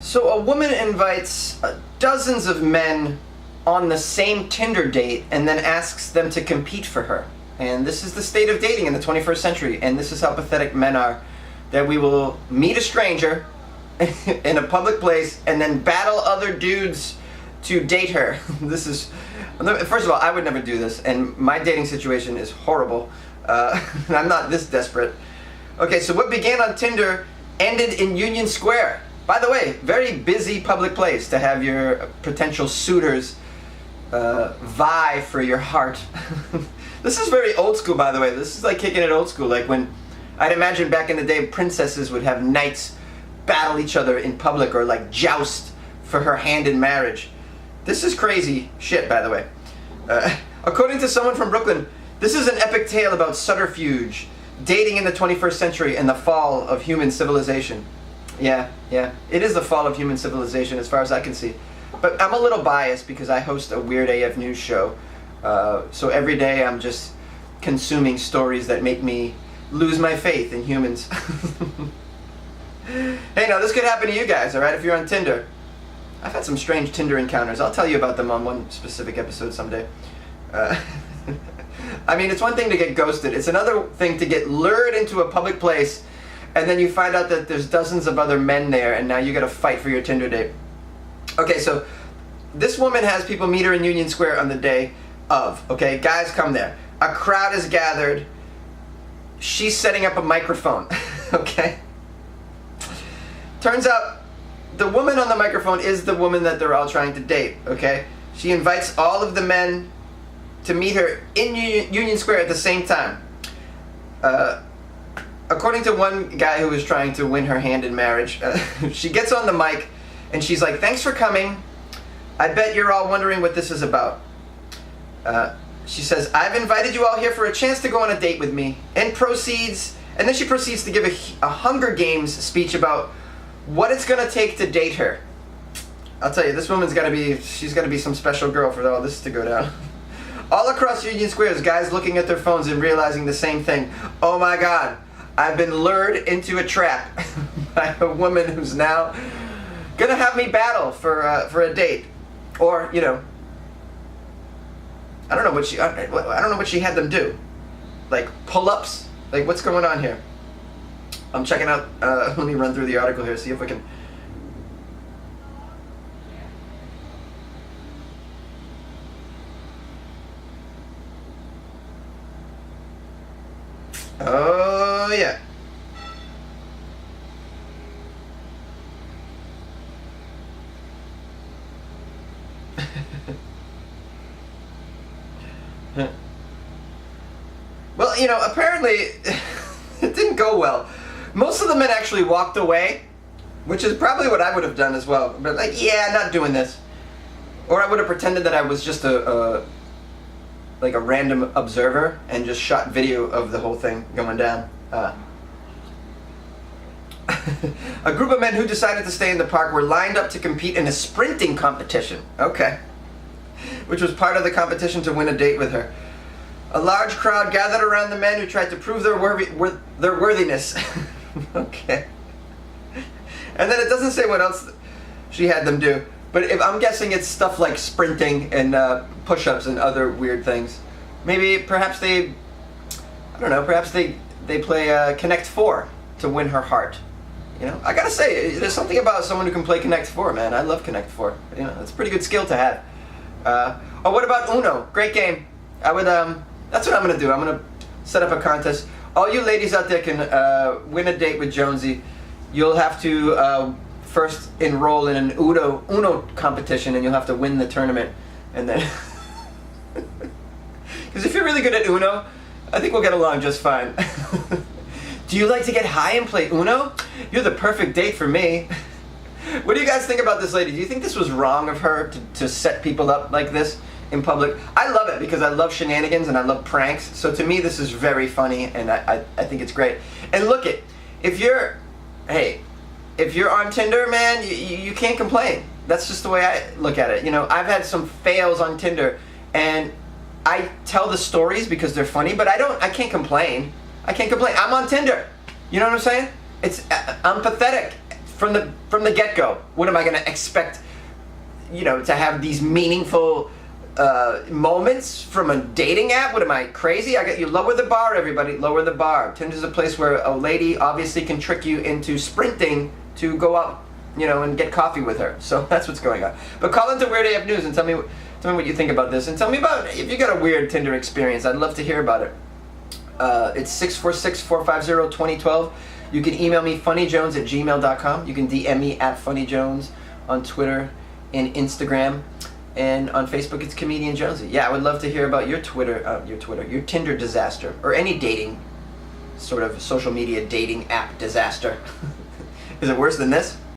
So a woman invites dozens of men on the same Tinder date and then asks them to compete for her. And this is the state of dating in the 21st century, and this is how pathetic men are, that we will meet a stranger in a public place and then battle other dudes to date her. This is, first of all, I would never do this, and my dating situation is horrible. I'm not this desperate. Okay, so what began on Tinder ended in Union Square. By the way, very busy public place to have your potential suitors vie for your heart. This is very old school, by the way. This is like kicking it old school, like when I'd imagine back in the day princesses would have knights battle each other in public or like joust for her hand in marriage. This is crazy shit, by the way. According to someone from Brooklyn, this is an epic tale about subterfuge, dating in the 21st century, and the fall of human civilization. Yeah, it is the fall of human civilization as far as I can see. But I'm a little biased because I host a Weird AF news show. So every day I'm just consuming stories that make me lose my faith in humans. Hey, now this could happen to you guys, alright, if you're on Tinder. I've had some strange Tinder encounters. I'll tell you about them on one specific episode someday. I mean, it's one thing to get ghosted. It's another thing to get lured into a public place and then you find out that there's dozens of other men there and now you gotta fight for your Tinder date. Okay, so this woman has people meet her in Union Square on the day of. Okay, guys come there. A crowd is gathered. She's setting up a microphone. Okay? Turns out the woman on the microphone is the woman that they're all trying to date. Okay? She invites all of the men to meet her in Union Square at the same time. According to one guy who was trying to win her hand in marriage, she gets on the mic and she's like, "Thanks for coming. I bet you're all wondering what this is about." She says, "I've invited you all here for a chance to go on a date with me," and then she proceeds to give a Hunger Games speech about what it's gonna take to date her. I'll tell you, this woman's she's gotta be some special girl for all this to go down. All across Union Square is guys looking at their phones and realizing the same thing. Oh my God, I've been lured into a trap by a woman who's now gonna have me battle for a date, or you know, I don't know what she had them do, like pull-ups. Like what's going on here? I'm checking out. Let me run through the article here, see if we can. Oh yeah. Well, you know, apparently it didn't go well. Most of the men actually walked away, which is probably what I would have done as well. But like, yeah, not doing this. Or I would have pretended that I was just like a random observer and just shot video of the whole thing going down. A group of men who decided to stay in the park were lined up to compete in a sprinting competition. Okay. Which was part of the competition to win a date with her. A large crowd gathered around the men who tried to prove their worthiness. Okay. And then it doesn't say what else she had them do. But I'm guessing it's stuff like sprinting and push-ups and other weird things. Maybe, perhaps I don't know, perhaps they play Connect 4 to win her heart. You know, I gotta say, there's something about someone who can play Connect 4, man. I love Connect 4. You know, it's a pretty good skill to have. Oh, what about Uno? Great game. I would, that's what I'm gonna do. I'm gonna set up a contest. All you ladies out there can win a date with Jonesy. You'll have to first enroll in an Uno competition, and you'll have to win the tournament, and then because if you're really good at Uno, I think we'll get along just fine. Do you like to get high and play Uno? You're the perfect date for me. What do you guys think about this lady? Do you think this was wrong of her to set people up like this in public? I love it because I love shenanigans and I love pranks. So to me, this is very funny, and I think it's great. And look it, if you're on Tinder, man, you can't complain. That's just the way I look at it. You know, I've had some fails on Tinder, and I tell the stories because they're funny, but I can't complain. I'm on Tinder. You know what I'm saying? I'm pathetic. from the get-go. What am I going to expect, to have these meaningful moments from a dating app? What am I, crazy? You lower the bar, everybody. Lower the bar. Tinder's a place where a lady obviously can trick you into sprinting to go out, and get coffee with her. So that's what's going on. But call into Weird AF News and tell me what you think about this, and tell me about if you got a weird Tinder experience. I'd love to hear about it. It's 646-450-2012. You can email me funnyjones@gmail.com. You can DM me at funnyjones on Twitter and Instagram. And on Facebook, it's Comedian Jonesy. Yeah, I would love to hear about your your Tinder disaster, or any dating, sort of social media dating app disaster. Is it worse than this?